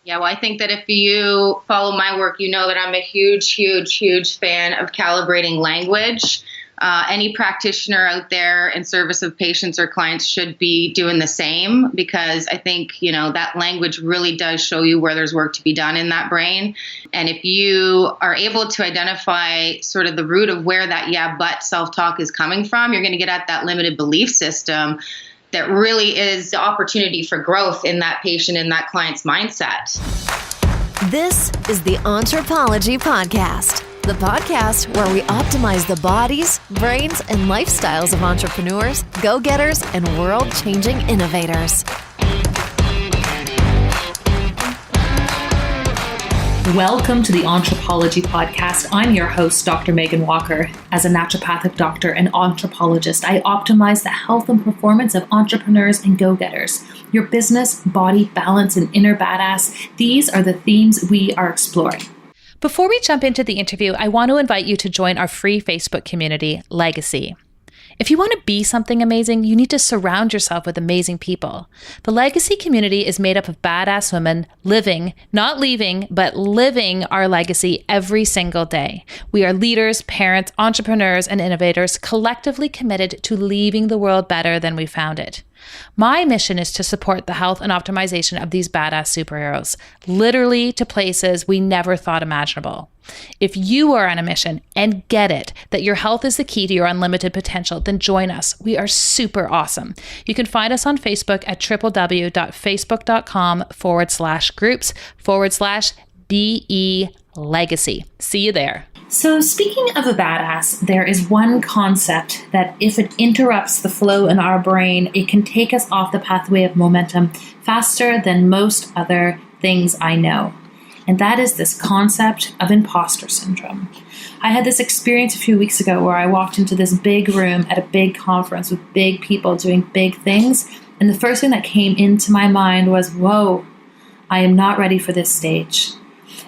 Yeah, well, I think that if you follow my work, you know that I'm a huge, huge, huge fan of calibrating language. Any practitioner out there in service of patients or clients should be doing the same, because I think, that language really does show you where there's work to be done in that brain. And if you are able to identify sort of the root of where that yeah, but self-talk is coming from, you're going to get at that limited belief system that really is the opportunity for growth in that patient and that client's mindset. This is the Anthropology Podcast, the podcast where we optimize the bodies, brains, and lifestyles of entrepreneurs, go-getters, and world-changing innovators. Welcome to the Anthropology Podcast. I'm your host, Dr. Megan Walker. As a naturopathic doctor and anthropologist, I optimize the health and performance of entrepreneurs and go-getters. Your business, body, balance, and inner badass, these are the themes we are exploring. Before we jump into the interview, I want to invite you to join our free Facebook community, Legacy. If you want to be something amazing, you need to surround yourself with amazing people. The Legacy community is made up of badass women living, not leaving, but living our legacy every single day. We are leaders, parents, entrepreneurs, and innovators collectively committed to leaving the world better than we found it. My mission is to support the health and optimization of these badass superheroes, literally to places we never thought imaginable. If you are on a mission and get it that your health is the key to your unlimited potential, then join us. We are super awesome. You can find us on Facebook at www.facebook.com/groups/BE Legacy. See you there. So speaking of a badass, there is one concept that if it interrupts the flow in our brain, it can take us off the pathway of momentum faster than most other things I know. And that is this concept of imposter syndrome. I had this experience a few weeks ago where I walked into this big room at a big conference with big people doing big things. And the first thing that came into my mind was, whoa, I am not ready for this stage.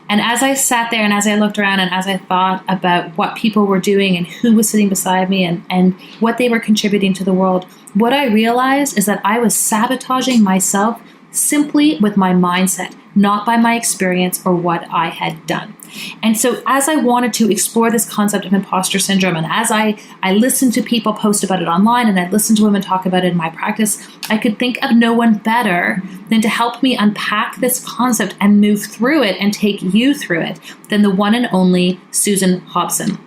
And as I sat there and as I looked around and as I thought about what people were doing and who was sitting beside me and what they were contributing to the world, what I realized is that I was sabotaging myself simply with my mindset, not by my experience or what I had done. And so as I wanted to explore this concept of imposter syndrome, and as I listened to people post about it online and I listened to women talk about it in my practice, I could think of no one better than to help me unpack this concept and move through it and take you through it than the one and only Susan Hobson.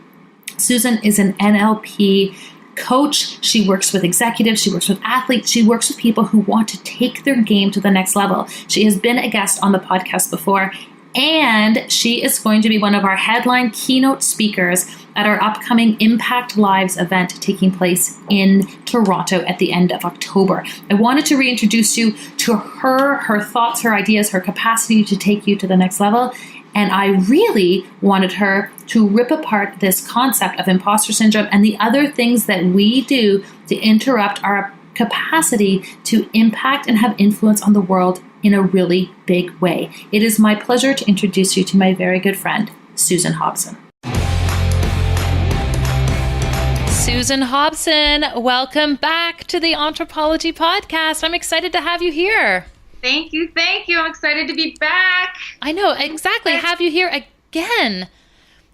Susan is an NLP coach. She works with executives. She works with athletes. She works with people who want to take their game to the next level. She has been a guest on the podcast before, and she is going to be one of our headline keynote speakers at our upcoming Impact Lives event taking place in Toronto at the end of October. I wanted to reintroduce you to her thoughts, her ideas, her capacity to take you to the next level. And I really wanted her to rip apart this concept of imposter syndrome and the other things that we do to interrupt our capacity to impact and have influence on the world in a really big way. It is my pleasure to introduce you to my very good friend, Susan Hobson. Susan Hobson, welcome back to the Anthropology Podcast. I'm excited to have you here. Thank you. I'm excited to be back. I know, exactly. Have you here again.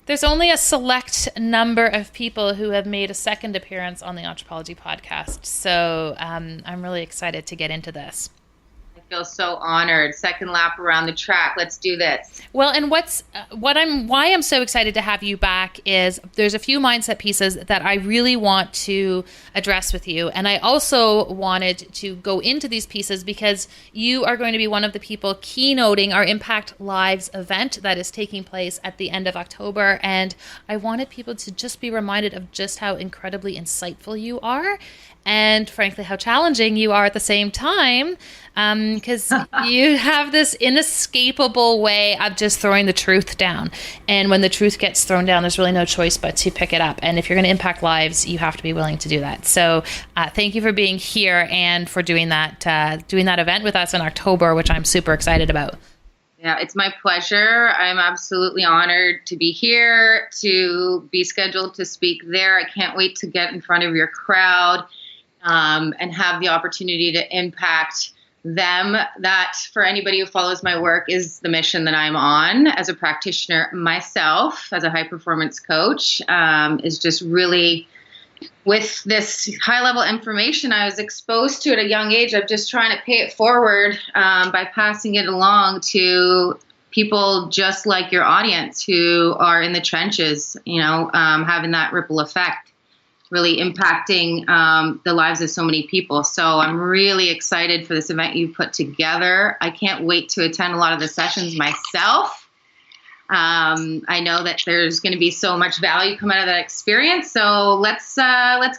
There's only a select number of people who have made a second appearance on the Anthropology Podcast. So I'm really excited to get into this. I feel so honored. Second lap around the track. Let's do this. Well, and why I'm so excited to have you back is there's a few mindset pieces that I really want to address with you. And I also wanted to go into these pieces because you are going to be one of the people keynoting our Impact Lives event that is taking place at the end of October. And I wanted people to just be reminded of just how incredibly insightful you are and frankly, how challenging you are at the same time, because you have this inescapable way of just throwing the truth down. And when the truth gets thrown down, there's really no choice but to pick it up. And if you're going to impact lives, you have to be willing to do that. So thank you for being here and for doing that event with us in October, which I'm super excited about. Yeah, it's my pleasure. I'm absolutely honored to be here, to be scheduled to speak there. I can't wait to get in front of your crowd and have the opportunity to impact them that for anybody who follows my work is the mission that I'm on as a practitioner myself, as a high performance coach, is just really with this high level information I was exposed to at a young age. I'm just trying to pay it forward by passing it along to people just like your audience who are in the trenches, having that ripple effect, really impacting the lives of so many people. So I'm really excited for this event you put together. I can't wait to attend a lot of the sessions myself. I know that there's going to be so much value come out of that experience. So let's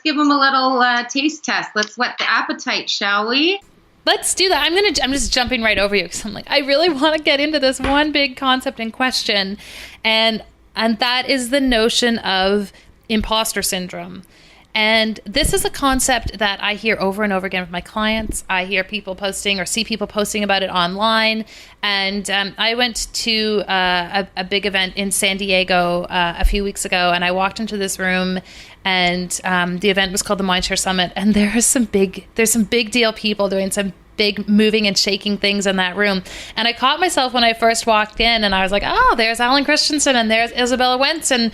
give them a little taste test. Let's whet the appetite, shall we? Let's do that. I'm just jumping right over you because I'm like, I really want to get into this one big concept in question, and that is the notion of imposter syndrome. And this is a concept that I hear over and over again with my clients. I hear people posting or see people posting about it online. And I went to a big event in San Diego a few weeks ago, and I walked into this room, and the event was called the Mindshare Summit. And there's some big deal people doing some big moving and shaking things in that room. And I caught myself when I first walked in, and I was like, oh, there's Alan Christensen, and there's Isabella Wentz, and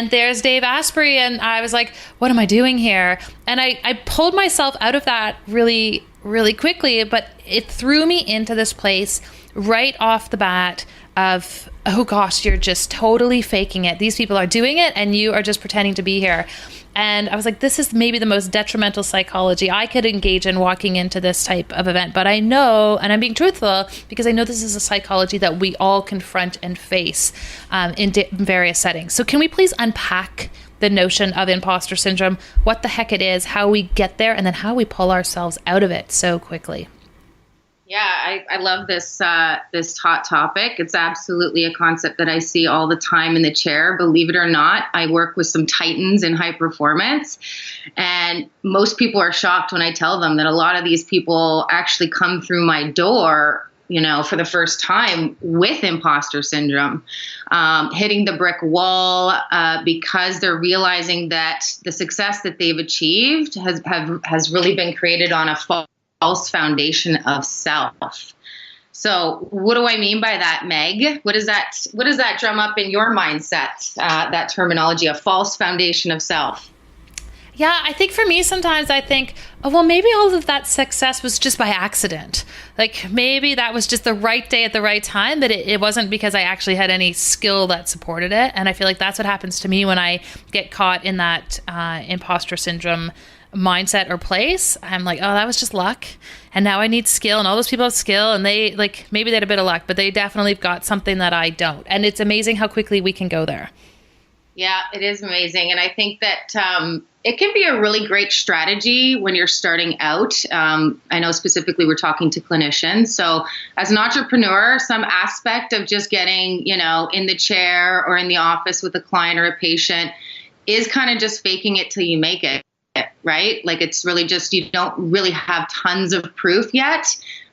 there's Dave Asprey. And I was like, what am I doing here? And I pulled myself out of that really, really quickly, but it threw me into this place right off the bat of, oh gosh, you're just totally faking it. These people are doing it and you are just pretending to be here. And I was like, this is maybe the most detrimental psychology I could engage in walking into this type of event. But I know, and I'm being truthful, because I know this is a psychology that we all confront and face in various settings. So can we please unpack the notion of imposter syndrome, what the heck it is, how we get there, and then how we pull ourselves out of it so quickly? Yeah, I love this hot topic. It's absolutely a concept that I see all the time in the chair. Believe it or not, I work with some titans in high performance, and most people are shocked when I tell them that a lot of these people actually come through my door, for the first time with imposter syndrome, hitting the brick wall because they're realizing that the success that they've achieved has really been created on a false foundation of self. So what do I mean by that, Meg? What does that drum up in your mindset, that terminology, a false foundation of self? Yeah, I think for me, sometimes I think, oh, well, maybe all of that success was just by accident. Like maybe that was just the right day at the right time, but it wasn't because I actually had any skill that supported it. And I feel like that's what happens to me when I get caught in that imposter syndrome mindset or place. I'm like, oh, that was just luck, and now I need skill, and all those people have skill, and they maybe they had a bit of luck, but they definitely got something that I don't. And it's amazing how quickly we can go there. Yeah, it is amazing. And I think that it can be a really great strategy when you're starting out. I know specifically we're talking to clinicians. So as an entrepreneur, some aspect of just getting, in the chair or in the office with a client or a patient is kind of just faking it till you make it. Right? Like it's really just, you don't really have tons of proof yet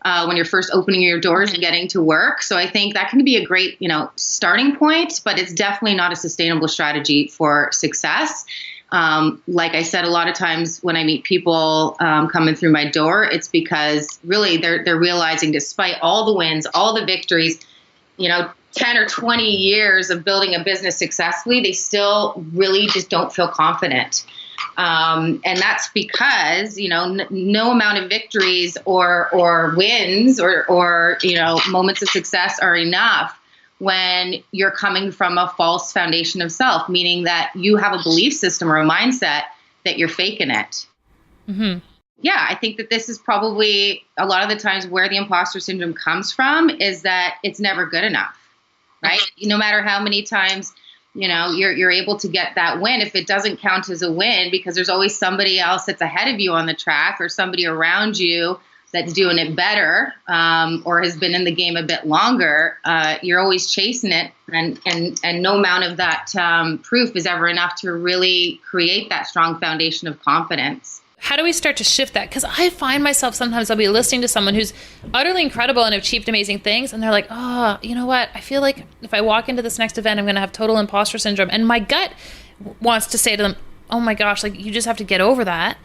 when you're first opening your doors and getting to work. So I think that can be a great, starting point, but it's definitely not a sustainable strategy for success. Like I said, a lot of times when I meet people coming through my door, it's because really they're realizing despite all the wins, all the victories, 10 or 20 years of building a business successfully, they still really just don't feel confident. And that's because, no amount of victories or wins or moments of success are enough when you're coming from a false foundation of self, meaning that you have a belief system or a mindset that you're faking it. Mm-hmm. Yeah, I think that this is probably a lot of the times where the imposter syndrome comes from, is that it's never good enough, right? No matter how many times you're able to get that win, if it doesn't count as a win, because there's always somebody else that's ahead of you on the track or somebody around you that's doing it better or has been in the game a bit longer, you're always chasing it. And no amount of that proof is ever enough to really create that strong foundation of confidence. How do we start to shift that? Because I find myself sometimes I'll be listening to someone who's utterly incredible and achieved amazing things, and they're like, oh, you know what? I feel like if I walk into this next event, I'm going to have total imposter syndrome. And my gut wants to say to them, oh my gosh, like you just have to get over that.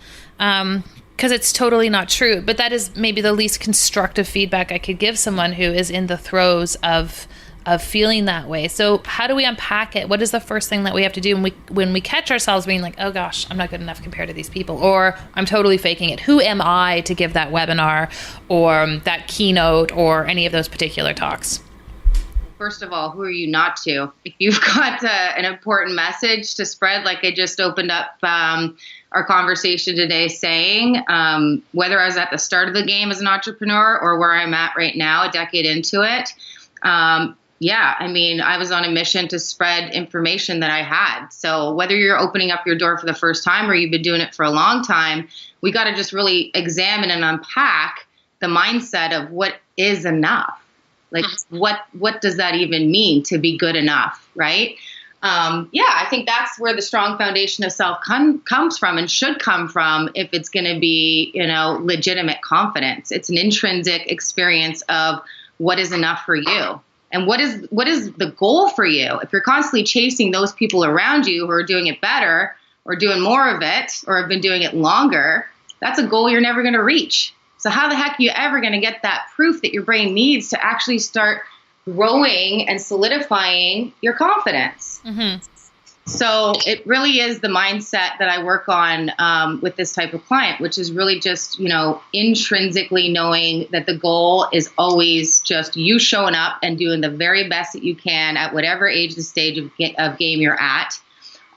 because it's totally not true. But that is maybe the least constructive feedback I could give someone who is in the throes of feeling that way. So how do we unpack it? What is the first thing that we have to do when we catch ourselves being like, oh gosh, I'm not good enough compared to these people, or I'm totally faking it. Who am I to give that webinar or that keynote or any of those particular talks? First of all, who are you not to? If you've got an important message to spread, like I just opened up our conversation today saying, whether I was at the start of the game as an entrepreneur or where I'm at right now, a decade into it, I was on a mission to spread information that I had. So whether you're opening up your door for the first time or you've been doing it for a long time, we got to just really examine and unpack the mindset of what is enough. Like, what does that even mean to be good enough, right? I think that's where the strong foundation of self comes from and should come from if it's going to be, legitimate confidence. It's an intrinsic experience of what is enough for you. And what is the goal for you? If you're constantly chasing those people around you who are doing it better or doing more of it or have been doing it longer, that's a goal you're never going to reach. So how the heck are you ever going to get that proof that your brain needs to actually start growing and solidifying your confidence? Mm-hmm. So it really is the mindset that I work on with this type of client, which is really just, intrinsically knowing that the goal is always just you showing up and doing the very best that you can at whatever age and stage of game you're at,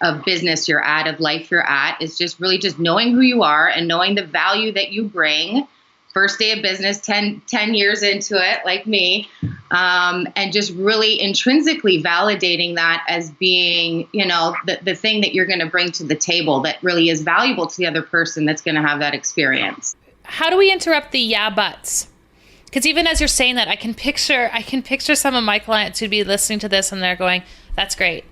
of business you're at, of life you're at. Is just really just knowing who you are and knowing the value that you bring. First day of business, 10 years into it, like me, and just really intrinsically validating that as being, the thing that you're going to bring to the table that really is valuable to the other person that's going to have that experience. How do we interrupt the yeah buts? Because even as you're saying that, I can picture some of my clients who'd be listening to this and they're going, "That's great,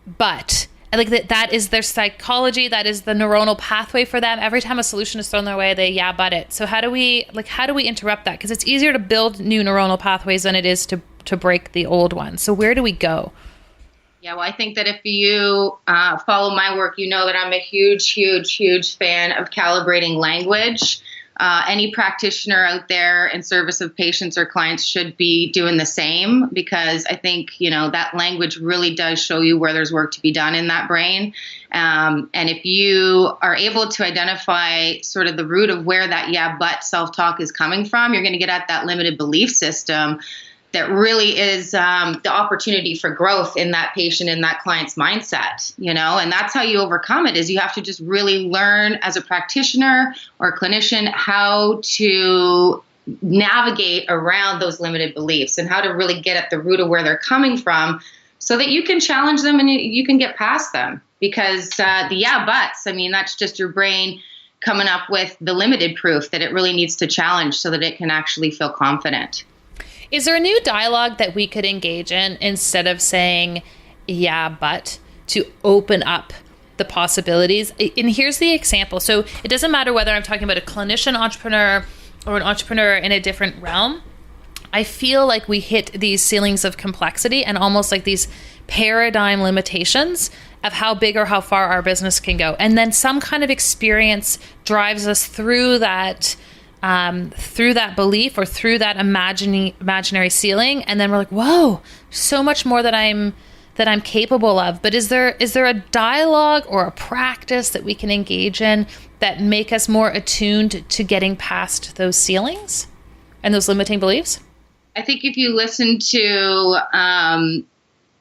but." Like that is their psychology. That is the neuronal pathway for them. Every time a solution is thrown their way, they but it. So how do we interrupt that? Because it's easier to build new neuronal pathways than it is to break the old ones. So where do we go? Yeah, well, I think that if you follow my work, you know that I'm a huge, huge, huge fan of calibrating language. Any practitioner out there in service of patients or clients should be doing the same, because I think, that language really does show you where there's work to be done in that brain. And if you are able to identify sort of the root of where that but self-talk is coming from, you're going to get at that limited belief system that really is the opportunity for growth in that patient and that client's mindset, and that's how you overcome it. Is you have to just really learn as a practitioner or clinician how to navigate around those limited beliefs and how to really get at the root of where they're coming from so that you can challenge them and you can get past them. Because the buts, that's just your brain coming up with the limited proof that it really needs to challenge so that it can actually feel confident. Is there a new dialogue that we could engage in instead of saying, but, to open up the possibilities? And here's the example. So it doesn't matter whether I'm talking about a clinician entrepreneur or an entrepreneur in a different realm. I feel like we hit these ceilings of complexity and almost like these paradigm limitations of how big or how far our business can go. And then some kind of experience drives us through that belief or through that imaginary ceiling, and then we're like, whoa, so much more that I'm capable of. But is there a dialogue or a practice that we can engage in that make us more attuned to getting past those ceilings and those limiting beliefs? I think if you listen to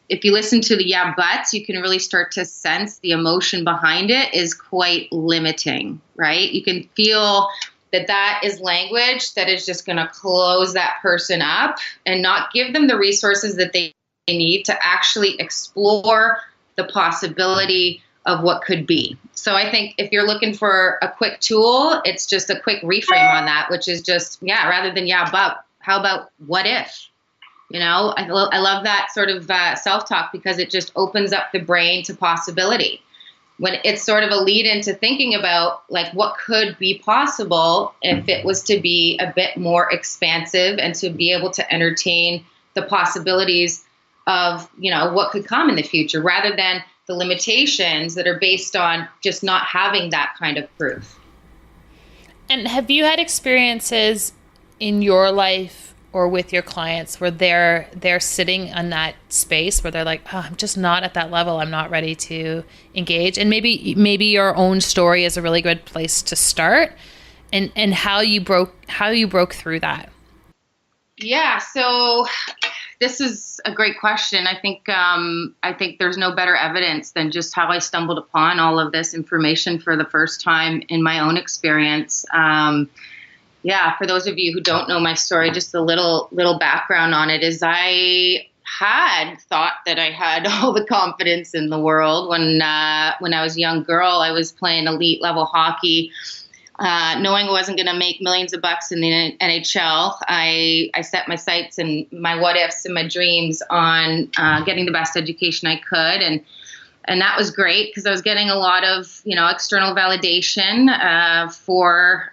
the buts, you can really start to sense the emotion behind it is quite limiting, right? You can feel that is language that is just going to close that person up and not give them the resources that they need to actually explore the possibility of what could be. So I think if you're looking for a quick tool, it's just a quick reframe on that, which is just, rather than but, how about what if? I love that sort of self-talk because it just opens up the brain to possibility. When it's sort of a lead into thinking about like what could be possible if it was to be a bit more expansive and to be able to entertain the possibilities of, what could come in the future rather than the limitations that are based on just not having that kind of proof. And have you had experiences in your life or with your clients where they're sitting in that space where they're like, oh, I'm just not at that level. I'm not ready to engage. And maybe your own story is a really good place to start, and how you broke through that. Yeah. So this is a great question. I think there's no better evidence than just how I stumbled upon all of this information for the first time in my own experience. For those of you who don't know my story, just a little background on it is I had thought that I had all the confidence in the world when I was a young girl. I was playing elite level hockey, knowing I wasn't going to make millions of bucks in the NHL. I set my sights and my what ifs and my dreams on getting the best education I could, and that was great because I was getting a lot of, external validation for,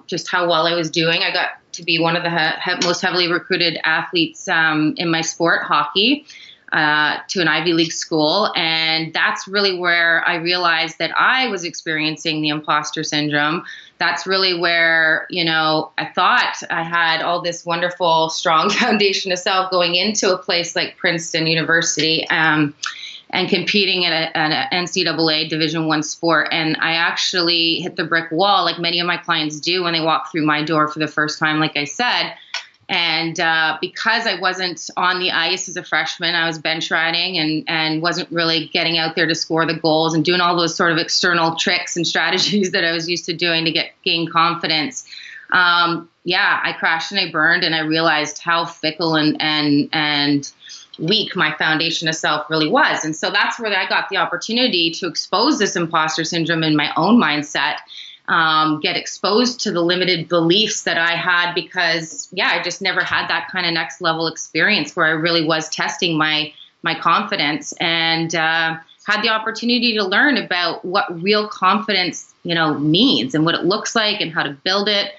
just how well I was doing. I got to be one of the most heavily recruited athletes in my sport, hockey, to an Ivy League school. And that's really where I realized that I was experiencing the imposter syndrome. That's really where, I thought I had all this wonderful, strong foundation of self going into a place like Princeton University, and competing at an NCAA Division I sport. And I actually hit the brick wall like many of my clients do when they walk through my door for the first time, like I said. And because I wasn't on the ice as a freshman, I was bench riding and wasn't really getting out there to score the goals and doing all those sort of external tricks and strategies that I was used to doing to gain confidence. I crashed and I burned, and I realized how fickle and weak my foundation of self really was. And so that's where I got the opportunity to expose this imposter syndrome in my own mindset, get exposed to the limited beliefs that I had because, I just never had that kind of next level experience where I really was testing my confidence, and had the opportunity to learn about what real confidence, means and what it looks like and how to build it.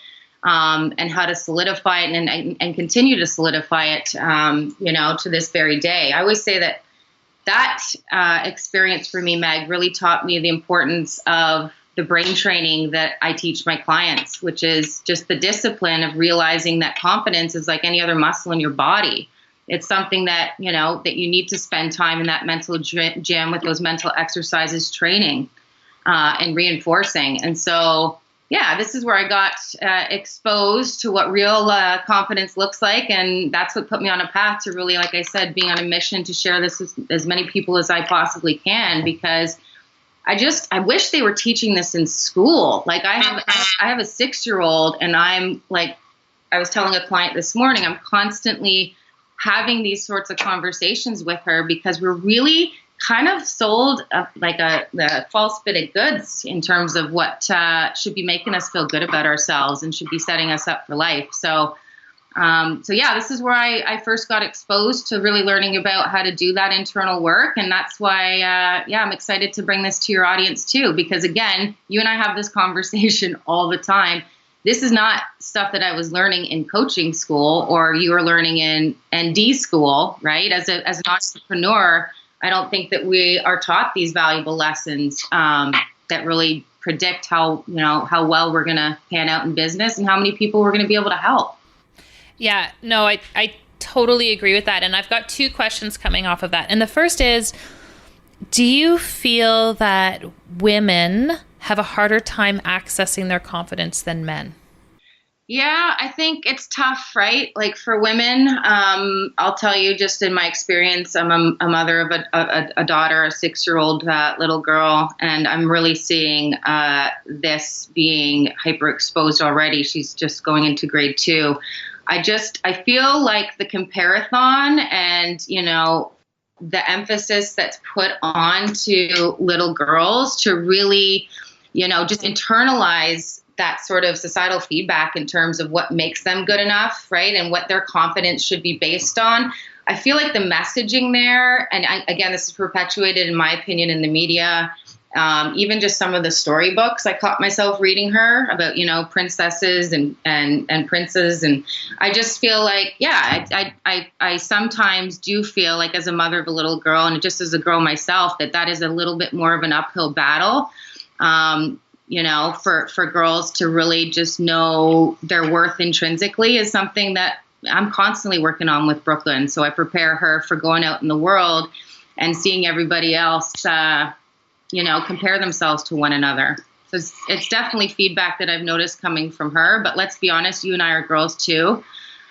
And how to solidify it and continue to solidify it, to this very day. I always say that experience for me, Meg, really taught me the importance of the brain training that I teach my clients, which is just the discipline of realizing that confidence is like any other muscle in your body. It's something that, that you need to spend time in that mental gym with those mental exercises training and reinforcing. And so, this is where I got exposed to what real confidence looks like. And that's what put me on a path to really, like I said, being on a mission to share this with as many people as I possibly can, because I wish they were teaching this in school. Like I have a 6-year-old, and I'm like, I was telling a client this morning, I'm constantly having these sorts of conversations with her because we're really kind of sold the false bit of goods in terms of what should be making us feel good about ourselves and should be setting us up for life. So this is where I first got exposed to really learning about how to do that internal work. And that's why, I'm excited to bring this to your audience too, because again, you and I have this conversation all the time. This is not stuff that I was learning in coaching school or you were learning in ND school, right? As an entrepreneur, I don't think that we are taught these valuable lessons that really predict how well we're going to pan out in business and how many people we're going to be able to help. Yeah, no, I totally agree with that. And I've got 2 questions coming off of that. And the first is, do you feel that women have a harder time accessing their confidence than men? Yeah, I think it's tough, right? Like for women, I'll tell you just in my experience, I'm a mother of a daughter, a 6-year-old little girl, and I'm really seeing this being hyper exposed already. She's just going into grade 2. I feel like the comparathon and, the emphasis that's put on to little girls to really, just internalize that sort of societal feedback in terms of what makes them good enough, right? And what their confidence should be based on. I feel like the messaging there, and again, this is perpetuated in my opinion in the media, even just some of the storybooks I caught myself reading her about, princesses and princes. And I just feel like, I sometimes do feel like as a mother of a little girl and just as a girl myself, that is a little bit more of an uphill battle. for girls to really just know their worth intrinsically is something that I'm constantly working on with Brooklyn. So I prepare her for going out in the world and seeing everybody else, compare themselves to one another. So it's definitely feedback that I've noticed coming from her. But let's be honest, you and I are girls too.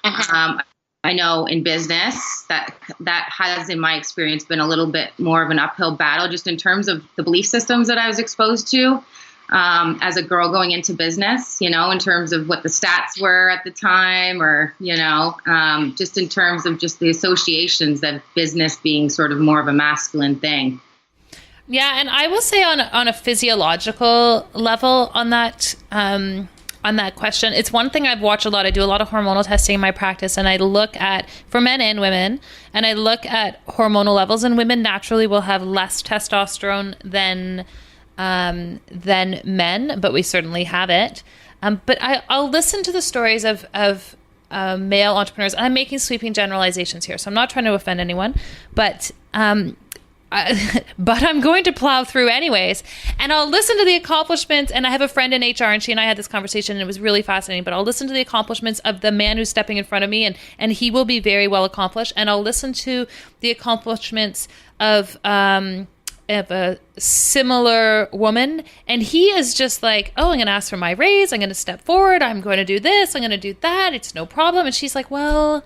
I know in business that has, in my experience, been a little bit more of an uphill battle, just in terms of the belief systems that I was exposed to as a girl going into business, in terms of what the stats were at the time, or, just in terms of just the associations of business being sort of more of a masculine thing. Yeah, and I will say on a physiological level on that question, it's one thing I've watched a lot. I do a lot of hormonal testing in my practice, and I look at, for men and women, and I look at hormonal levels, and women naturally will have less testosterone than men, but we certainly have it. But I'll listen to the stories of male entrepreneurs, and I'm making sweeping generalizations here, so I'm not trying to offend anyone, but I'm going to plow through anyways, and I'll listen to the accomplishments. And I have a friend in HR, and she and I had this conversation, and it was really fascinating. But I'll listen to the accomplishments of the man who's stepping in front of me, and he will be very well accomplished. And I'll listen to the accomplishments of a similar woman, and he is just like, oh, I'm going to ask for my raise, I'm going to step forward, I'm going to do this, I'm going to do that, it's no problem. And she's like, well,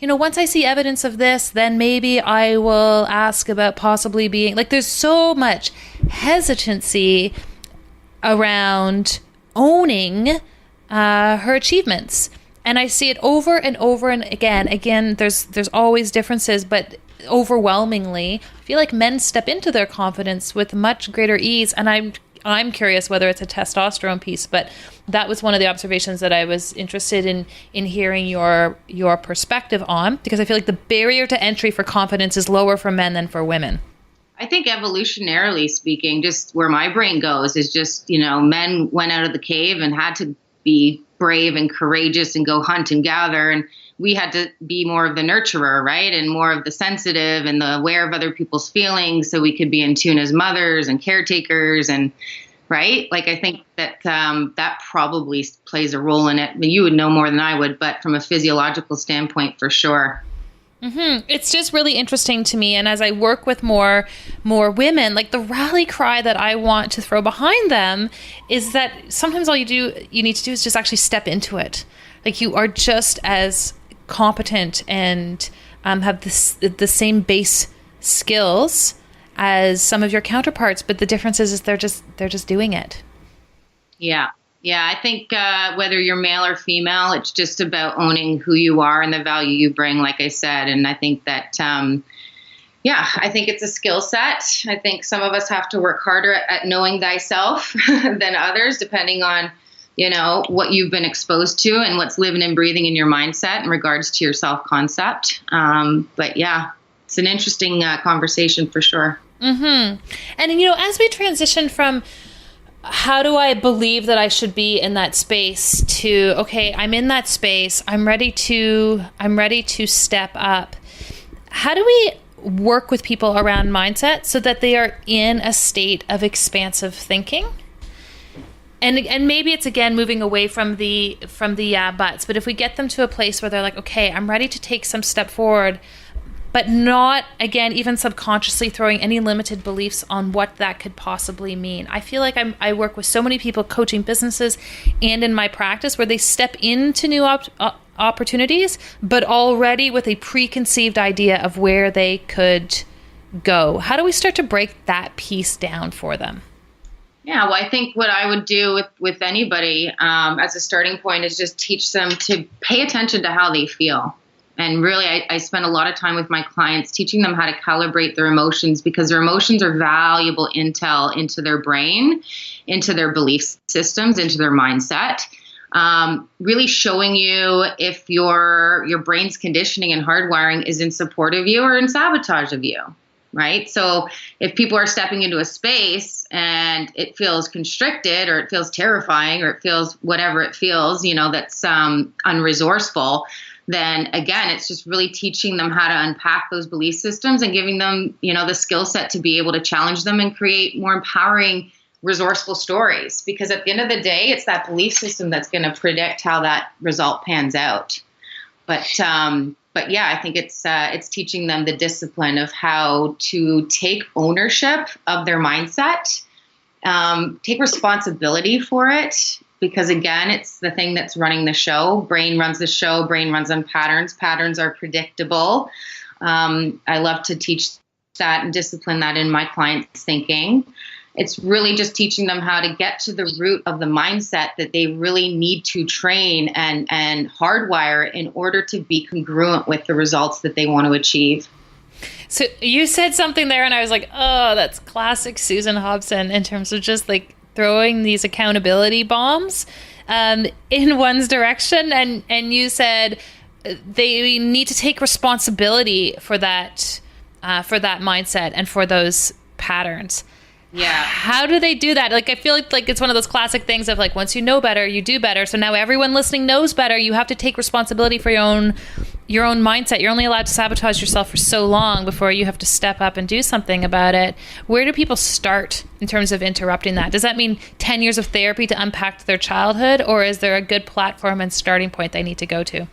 once I see evidence of this, then maybe I will ask about possibly being, like, there's so much hesitancy around owning her achievements. And I see it over and over and again. Again, there's always differences, but overwhelmingly, I feel like men step into their confidence with much greater ease. And I'm curious whether it's a testosterone piece, but that was one of the observations that I was interested in hearing your perspective on, because I feel like the barrier to entry for confidence is lower for men than for women. I think evolutionarily speaking, just where my brain goes is just, men went out of the cave and had to be brave and courageous and go hunt and gather. And we had to be more of the nurturer, right? And more of the sensitive and the aware of other people's feelings, so we could be in tune as mothers and caretakers, and right? Like, I think that that probably plays a role in it. You would know more than I would, but from a physiological standpoint, for sure. Mm-hmm. It's just really interesting to me. And as I work with more women, like, the rally cry that I want to throw behind them is that sometimes all you need to do is just actually step into it. Like, you are just as competent and have the same base skills as some of your counterparts, but the difference is they're just doing it. Yeah. I think whether you're male or female, it's just about owning who you are and the value you bring, like I said. And I think that, I think it's a skill set. I think some of us have to work harder at knowing thyself than others, depending on, what you've been exposed to and what's living and breathing in your mindset in regards to your self-concept. But yeah, it's an interesting conversation for sure. Mm-hmm. And, as we transition from how do I believe that I should be in that space to, okay, I'm in that space, I'm ready to step up. How do we work with people around mindset so that they are in a state of expansive thinking? And maybe it's, again, moving away from the buts, but if we get them to a place where they're like, okay, I'm ready to take some step forward, but not, again, even subconsciously throwing any limited beliefs on what that could possibly mean. I feel like I work with so many people coaching businesses and in my practice where they step into new opportunities, but already with a preconceived idea of where they could go. How do we start to break that piece down for them? Yeah, well, I think what I would do with anybody as a starting point is just teach them to pay attention to how they feel. And really, I spend a lot of time with my clients teaching them how to calibrate their emotions, because their emotions are valuable intel into their brain, into their belief systems, into their mindset. Really showing you if your brain's conditioning and hardwiring is in support of you or in sabotage of you. Right. So if people are stepping into a space and it feels constricted, or it feels terrifying, or it feels whatever it feels, that's unresourceful, then again, it's just really teaching them how to unpack those belief systems and giving them, the skill set to be able to challenge them and create more empowering resourceful stories, because at the end of the day, it's that belief system that's going to predict how that result pans out. But yeah, I think it's teaching them the discipline of how to take ownership of their mindset, take responsibility for it, because again, it's the thing that's running the show. Brain runs the show. Brain runs on patterns. Patterns are predictable. I love to teach that and discipline that in my clients' thinking. It's really just teaching them how to get to the root of the mindset that they really need to train and hardwire in order to be congruent with the results that they want to achieve. So you said something there and I was like, oh, that's classic Susan Hobson in terms of just like throwing these accountability bombs in one's direction. And you said they need to take responsibility for that mindset and for those patterns. Yeah. How do they do that? Like, I feel like it's one of those classic things of like, once you know better, you do better. So now everyone listening knows better. You have to take responsibility for your own mindset. You're only allowed to sabotage yourself for so long before you have to step up and do something about it. Where do people start in terms of interrupting that? Does that mean 10 years of therapy to unpack their childhood, or is there a good platform and starting point they need to go to?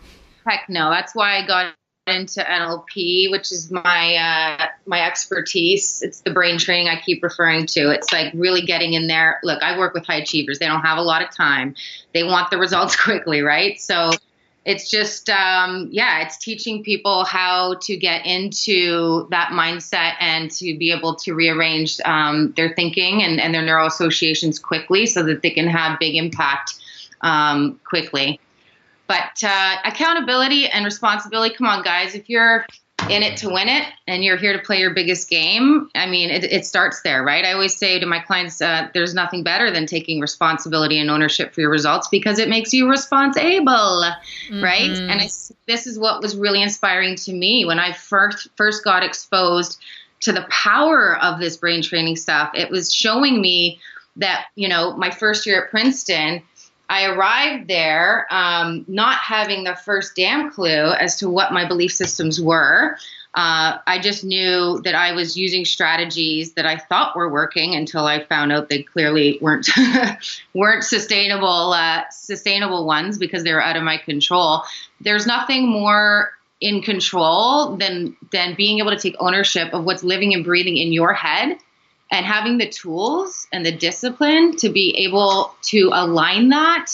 Heck no. That's why I got into NLP, which is my expertise. It's the brain training I keep referring to. It's like really getting in there. Look, I work with high achievers. They don't have a lot of time. They want the results quickly, right? So it's just, it's teaching people how to get into that mindset and to be able to rearrange their thinking and their neural associations quickly so that they can have big impact quickly. But accountability and responsibility, come on, guys. If you're in it to win it and you're here to play your biggest game, I mean, it starts there, right? I always say to my clients, there's nothing better than taking responsibility and ownership for your results because it makes you responsible, right? And this is what was really inspiring to me when I first got exposed to the power of this brain training stuff. It was showing me that, my first year at Princeton, I arrived there not having the first damn clue as to what my belief systems were. I just knew that I was using strategies that I thought were working until I found out they clearly weren't sustainable ones because they were out of my control. There's nothing more in control than being able to take ownership of what's living and breathing in your head. And having the tools and the discipline to be able to align that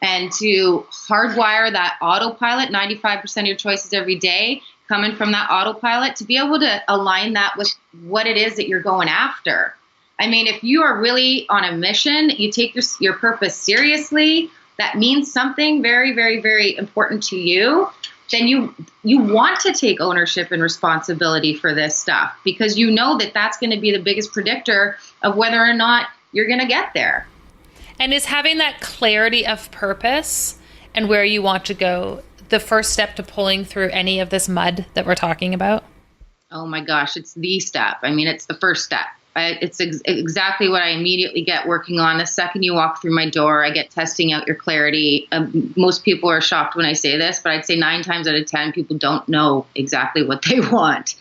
and to hardwire that autopilot, 95% of your choices every day coming from that autopilot, to be able to align that with what it is that you're going after. I mean, if you are really on a mission, you take your purpose seriously, that means something very, very, very important to you, then you want to take ownership and responsibility for this stuff because you know that that's going to be the biggest predictor of whether or not you're going to get there. And is having that clarity of purpose and where you want to go the first step to pulling through any of this mud that we're talking about? Oh my gosh, it's the step. I mean, it's the first step. It's exactly what I immediately get working on. The second you walk through my door, I get testing out your clarity. Most people are shocked when I say this, but I'd say 9 times out of 10, people don't know exactly what they want.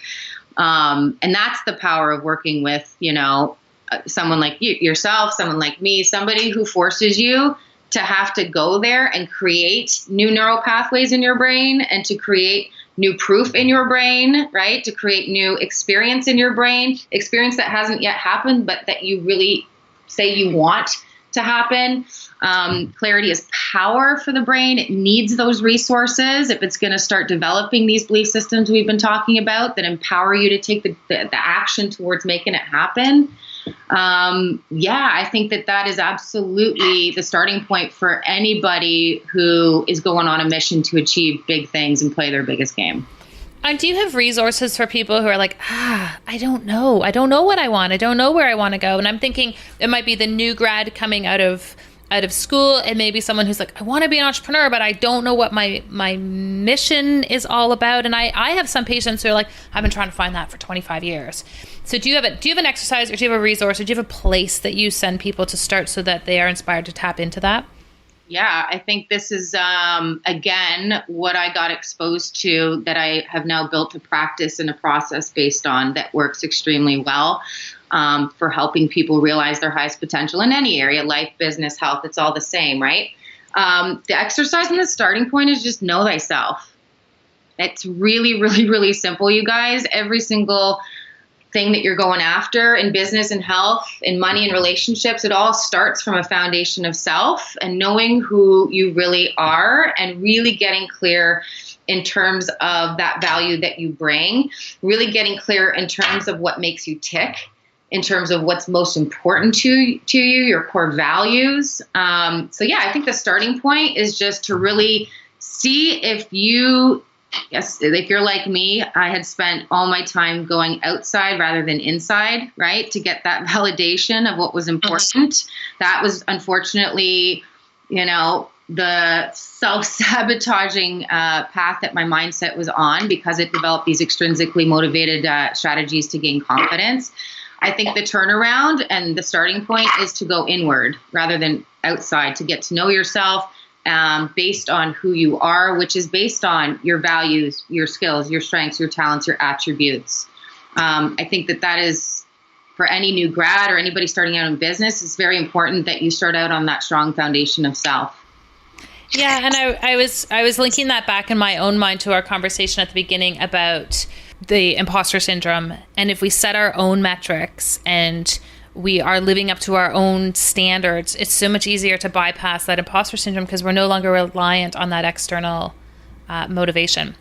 And that's the power of working with, someone like yourself, someone like me, somebody who forces you to have to go there and create new neural pathways in your brain and to create new proof in your brain, right? To create new experience in your brain, experience that hasn't yet happened, but that you really say you want to happen. Clarity is power for the brain. It needs those resources if it's going to start developing these belief systems we've been talking about that empower you to take the action towards making it happen. I think that is absolutely the starting point for anybody who is going on a mission to achieve big things and play their biggest game. And do you have resources for people who are like, I don't know. I don't know what I want. I don't know where I want to go. And I'm thinking it might be the new grad coming out of school, and maybe someone who's like, I want to be an entrepreneur, but I don't know what my mission is all about. And I have some patients who are like, I've been trying to find that for 25 years. So do you have an exercise, or do you have a resource, or do you have a place that you send people to start so that they are inspired to tap into that? Yeah, I think this is, again, what I got exposed to that I have now built a practice and a process based on that works extremely well. for helping people realize their highest potential in any area, life, business, health. It's all the same, right? The exercise and the starting point is just know thyself. It's really, really, really simple, you guys. Every single thing that you're going after in business and health, in money and relationships, it all starts from a foundation of self and knowing who you really are and really getting clear in terms of that value that you bring, really getting clear in terms of what makes you tick, in terms of what's most important to you, your core values. I think the starting point is just to really see if you're like me, I had spent all my time going outside rather than inside, right? To get that validation of what was important. That was unfortunately, the self-sabotaging path that my mindset was on because it developed these extrinsically motivated strategies to gain confidence. I think the turnaround and the starting point is to go inward rather than outside, to get to know yourself based on who you are, which is based on your values, your skills, your strengths, your talents, your attributes. I think that is, for any new grad or anybody starting out in business, it's very important that you start out on that strong foundation of self. Yeah, and I was linking that back in my own mind to our conversation at the beginning about the imposter syndrome. And if we set our own metrics and we are living up to our own standards, it's so much easier to bypass that imposter syndrome because we're no longer reliant on that external motivation.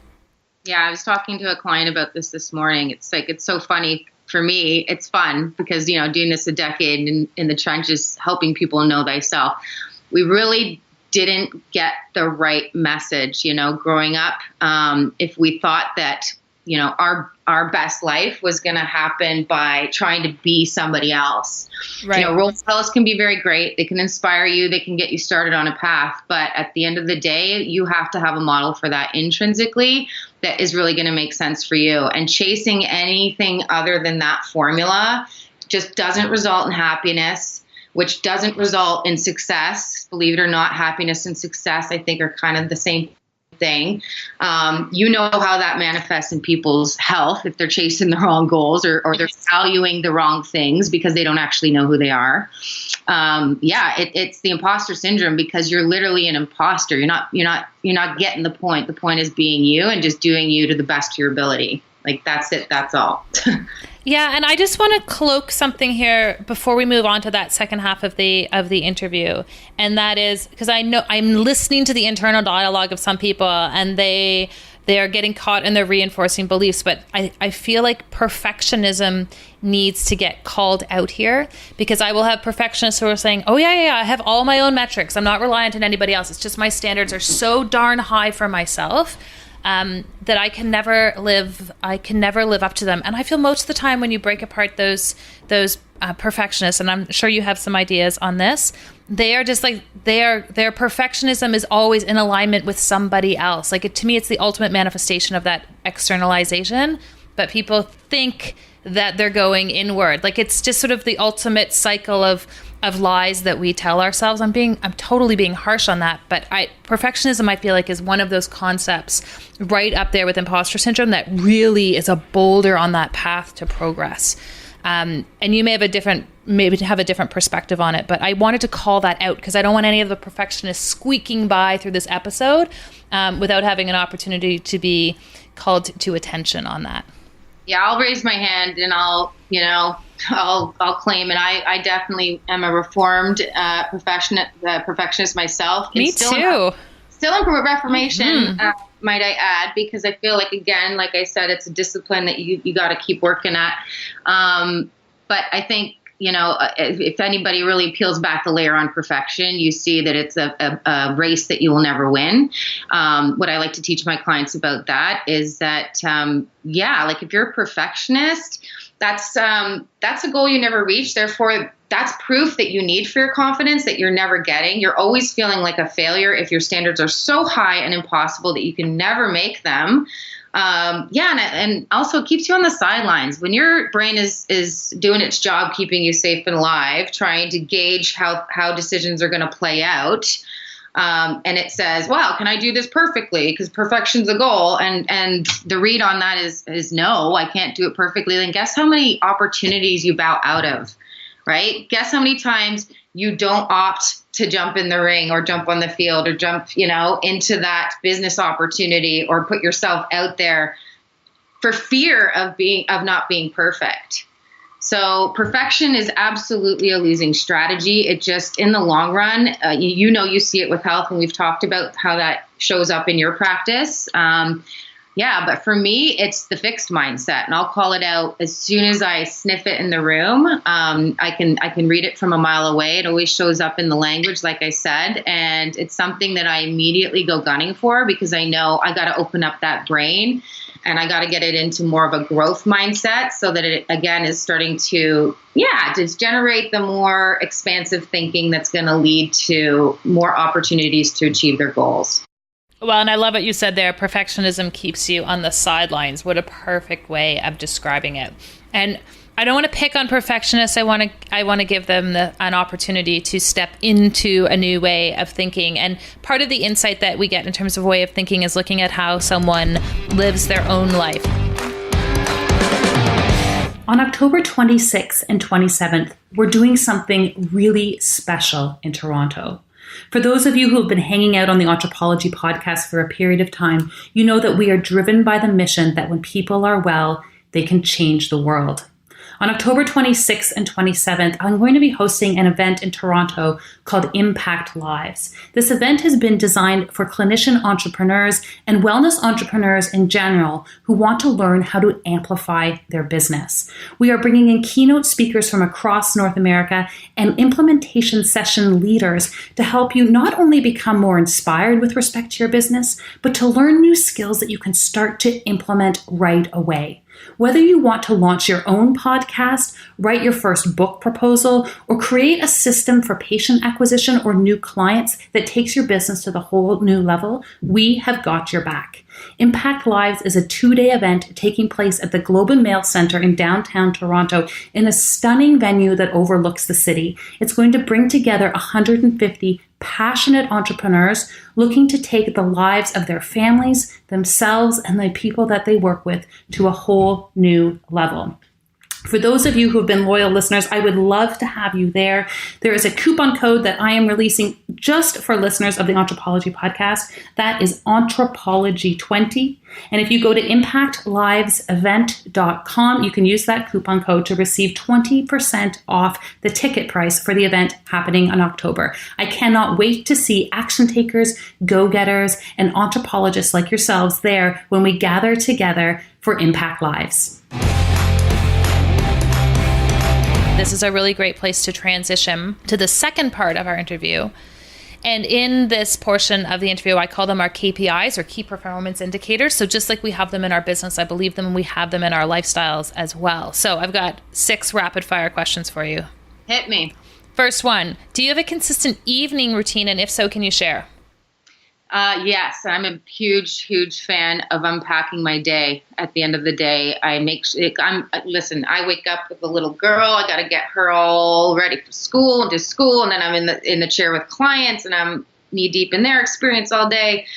Yeah, I was talking to a client about this morning. It's so funny. For me, it's fun because, doing this a decade in the trenches, helping people know thyself. We really didn't get the right message, growing up. If we thought that, our best life was going to happen by trying to be somebody else. Right. Role models can be very great. They can inspire you. They can get you started on a path. But at the end of the day, you have to have a model for that intrinsically that is really going to make sense for you. And chasing anything other than that formula just doesn't result in happiness, which doesn't result in success. Believe it or not, happiness and success, I think, are kind of the same thing. You know how that manifests in people's health if they're chasing the wrong goals or they're valuing the wrong things because they don't actually know who they are. It's the imposter syndrome because you're literally an imposter. You're not getting the point. The point is being you and just doing you to the best of your ability. Like that's it. That's all. Yeah, and I just want to cloak something here before we move on to that second half of the interview, and that is because I know I'm listening to the internal dialogue of some people, and they are getting caught in their reinforcing beliefs. But I feel like perfectionism needs to get called out here because I will have perfectionists who are saying, "Oh yeah, I have all my own metrics. I'm not reliant on anybody else. It's just my standards are so darn high for myself." That I can never live up to them. And I feel most of the time when you break apart those perfectionists, and I'm sure you have some ideas on this, they are just like, their perfectionism is always in alignment with somebody else. Like to me, it's the ultimate manifestation of that externalization, but people think that they're going inward. Like it's just sort of the ultimate cycle of lies that we tell ourselves. I'm totally being harsh on that, but perfectionism I feel like is one of those concepts right up there with imposter syndrome that really is a boulder on that path to progress. And you may have a different perspective on it, but I wanted to call that out because I don't want any of the perfectionists squeaking by through this episode without having an opportunity to be called to attention on that. Yeah, I'll raise my hand and I'll claim it. I definitely am a reformed perfectionist myself. Me too. Still in reformation, might I add, because I feel like, again, like I said, it's a discipline that you got to keep working at. But I think, if anybody really peels back the layer on perfection, you see that it's a race that you will never win. What I like to teach my clients about that is that, like if you're a perfectionist, that's a goal you never reach. Therefore, that's proof that you need for your confidence that you're never getting. You're always feeling like a failure if your standards are so high and impossible that you can never make them. And also it keeps you on the sidelines when your brain is doing its job, keeping you safe and alive, trying to gauge how decisions are going to play out. and it says, wow, can I do this perfectly? Because perfection's a goal. And the read on that is no, I can't do it perfectly. Then guess how many opportunities you bow out of, right? Guess how many times you don't opt to jump in the ring or jump on the field or jump, into that business opportunity or put yourself out there for fear of not being perfect. So perfection is absolutely a losing strategy. It just, in the long run, you see it with health, and we've talked about how that shows up in your practice. But for me, it's the fixed mindset, and I'll call it out as soon as I sniff it in the room. I can read it from a mile away. It always shows up in the language, like I said, and it's something that I immediately go gunning for because I know I got to open up that brain. And I got to get it into more of a growth mindset so that it, again, is starting to generate the more expansive thinking that's going to lead to more opportunities to achieve their goals. Well, and I love what you said there. Perfectionism keeps you on the sidelines. What a perfect way of describing it. And I don't want to pick on perfectionists. I want to give them an opportunity to step into a new way of thinking. And part of the insight that we get in terms of way of thinking is looking at how someone lives their own life. On October 26th and 27th, we're doing something really special in Toronto. For those of you who have been hanging out on the Anthropology podcast for a period of time, you know that we are driven by the mission that when people are well, they can change the world. On October 26th and 27th, I'm going to be hosting an event in Toronto called Impact Lives. This event has been designed for clinician entrepreneurs and wellness entrepreneurs in general who want to learn how to amplify their business. We are bringing in keynote speakers from across North America and implementation session leaders to help you not only become more inspired with respect to your business, but to learn new skills that you can start to implement right away. Whether you want to launch your own podcast, write your first book proposal, or create a system for patient acquisition or new clients that takes your business to the whole new level, we have got your back. Impact Lives is a 2-day event taking place at the Globe and Mail Centre in downtown Toronto in a stunning venue that overlooks the city. It's going to bring together 150 passionate entrepreneurs looking to take the lives of their families, themselves, and the people that they work with to a whole new level. For those of you who have been loyal listeners, I would love to have you there. There is a coupon code that I am releasing just for listeners of the Anthropology podcast. That is Anthropology20. And if you go to impactlivesevent.com, you can use that coupon code to receive 20% off the ticket price for the event happening in October. I cannot wait to see action takers, go-getters, and anthropologists like yourselves there when we gather together for Impact Lives. This is a really great place to transition to the second part of our interview. And in this portion of the interview, I call them our KPIs or key performance indicators. So just like we have them in our business, I believe them, we have them in our lifestyles as well. So I've got 6 rapid fire questions for you. Hit me. First one, do you have a consistent evening routine? And if so, can you share? Yes, I'm a huge fan of unpacking my day. At the end of the day, I wake up with a little girl. I got to get her all ready for school and do school. And then I'm in the chair with clients and I'm knee deep in their experience all day.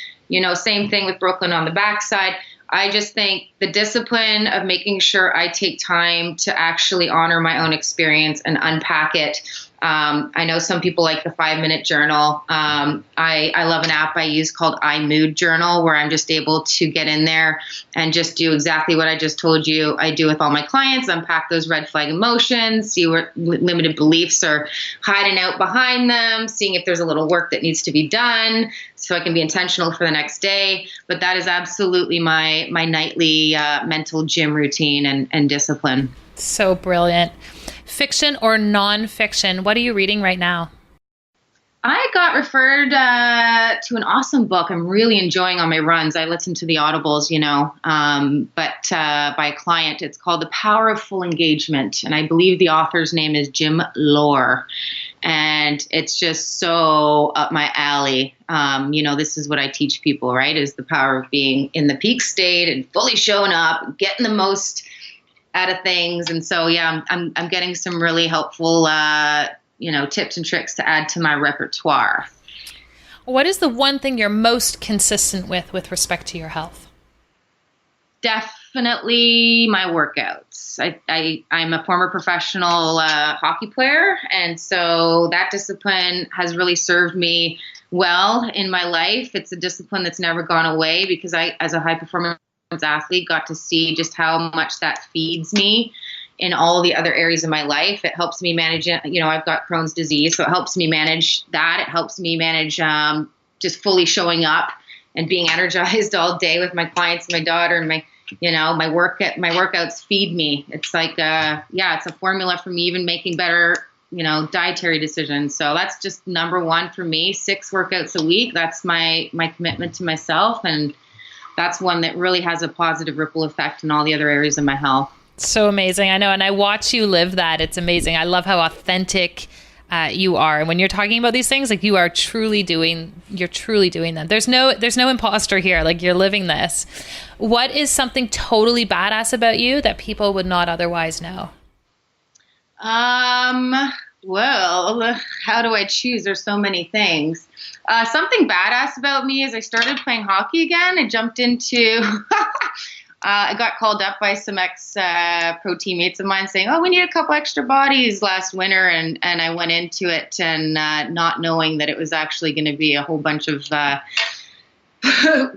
Same thing with Brooklyn on the backside. I just think the discipline of making sure I take time to actually honor my own experience and unpack it. I know some people like the 5-minute journal. I love an app I use called iMood Journal, where I'm just able to get in there and just do exactly what I just told you I do with all my clients, unpack those red flag emotions, see what limited beliefs are hiding out behind them, seeing if there's a little work that needs to be done so I can be intentional for the next day. But that is absolutely my nightly mental gym routine and discipline. So brilliant. Fiction or nonfiction? What are you reading right now? I got referred to an awesome book I'm really enjoying on my runs. I listen to the audibles, but by a client. It's called The Power of Full Engagement. And I believe the author's name is Jim Lohr. And it's just so up my alley. This is what I teach people, right? Is the power of being in the peak state and fully showing up, getting the most out of things. And so, I'm getting some really helpful, tips and tricks to add to my repertoire. What is the one thing you're most consistent with respect to your health? Definitely my workouts. I'm a former professional hockey player, and so that discipline has really served me well in my life. It's a discipline that's never gone away because I, as a high performance athlete, got to see just how much that feeds me in all the other areas of my life. It helps me manage it. I've got Crohn's disease, so it helps me manage that. It helps me manage just fully showing up and being energized all day with my clients, my daughter, and my workouts feed me. It's like, it's a formula for me even making better, dietary decisions. So that's just number one for me, 6 workouts a week. That's my commitment to myself. And that's one that really has a positive ripple effect in all the other areas of my health. So amazing. I know. And I watch you live that. It's amazing. I love how authentic you are. And when you're talking about these things, like you're truly doing them. There's no imposter here. Like you're living this. What is something totally badass about you that people would not otherwise know? Well, how do I choose? There's so many things. Something badass about me is I started playing hockey again. I jumped into I got called up by some ex-pro teammates of mine saying, we need a couple extra bodies last winter. And I went into it and not knowing that it was actually going to be a whole bunch of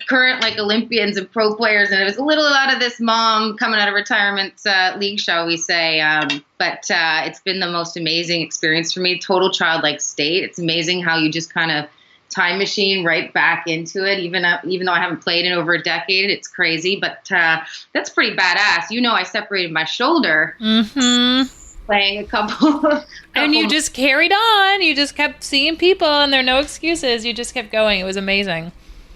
current Olympians and pro players. And it was a little out of this mom coming out of retirement league, shall we say. But it's been the most amazing experience for me. Total childlike state. It's amazing how you just kind of time machine right back into it, even though I haven't played in over a decade. It's crazy, but that's pretty badass. I separated my shoulder playing a couple. And you just carried on. You just kept seeing people, and there are no excuses. You just kept going. It was amazing.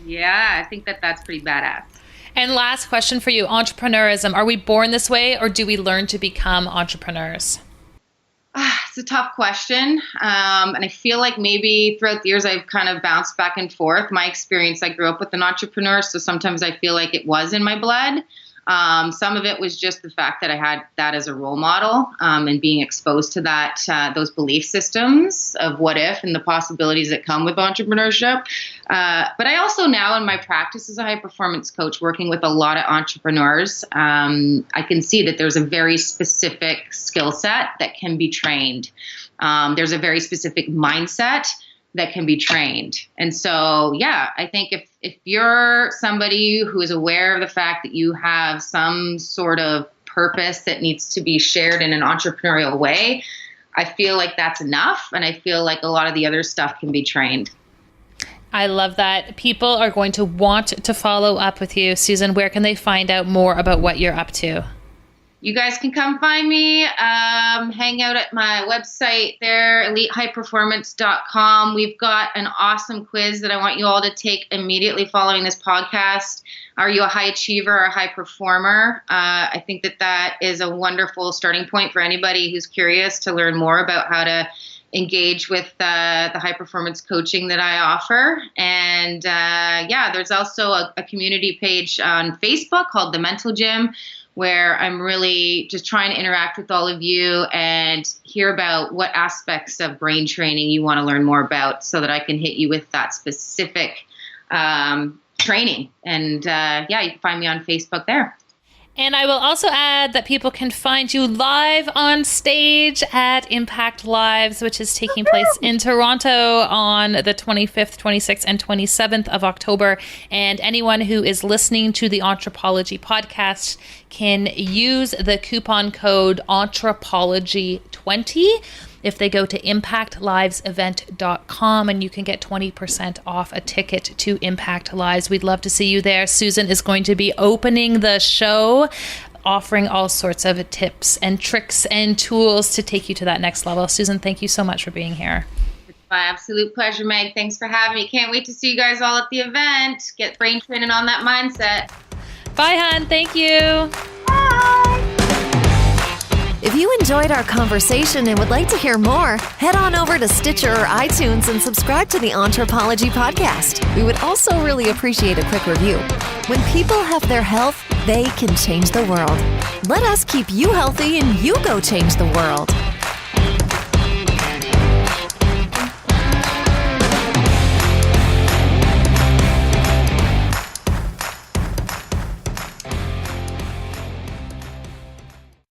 Yeah, I think that's pretty badass. And last question for you, entrepreneurism. Are we born this way, or do we learn to become entrepreneurs? It's a tough question. And I feel like maybe throughout the years, I've kind of bounced back and forth. My experience, I grew up with an entrepreneur, so sometimes I feel like it was in my blood. Some of it was just the fact that I had that as a role model and being exposed to that, those belief systems of what if and the possibilities that come with entrepreneurship. But I also now in my practice as a high performance coach working with a lot of entrepreneurs, I can see that there's a very specific skill set that can be trained. There's a very specific mindset that can be trained. And so, I think if you're somebody who is aware of the fact that you have some sort of purpose that needs to be shared in an entrepreneurial way, I feel like that's enough. And I feel like a lot of the other stuff can be trained. I love that. People are going to want to follow up with you. Susan, where can they find out more about what you're up to? You guys can come find me, hang out at my website there, elitehighperformance.com. We've got an awesome quiz that I want you all to take immediately following this podcast. Are you a high achiever or a high performer? I think that is a wonderful starting point for anybody who's curious to learn more about how to engage with the high performance coaching that I offer. And there's also a community page on Facebook called The Mental Gym, where I'm really just trying to interact with all of you and hear about what aspects of brain training you want to learn more about so that I can hit you with that specific training. And you can find me on Facebook there. And I will also add that people can find you live on stage at Impact Lives, which is taking place in Toronto on the 25th, 26th, and 27th of October. And anyone who is listening to the Anthropology podcast can use the coupon code Anthropology20 if they go to impactlivesevent.com, and you can get 20% off a ticket to Impact Lives. We'd love to see you there. Susan is going to be opening the show, offering all sorts of tips and tricks and tools to take you to that next level. Susan, thank you so much for being here. It's my absolute pleasure, Meg. Thanks for having me. Can't wait to see you guys all at the event. Get brain training on that mindset. Bye, hon. Thank you. Bye. If you enjoyed our conversation and would like to hear more, head on over to Stitcher or iTunes and subscribe to the Anthropology podcast. We would also really appreciate a quick review. When people have their health, they can change the world. Let us keep you healthy and you go change the world.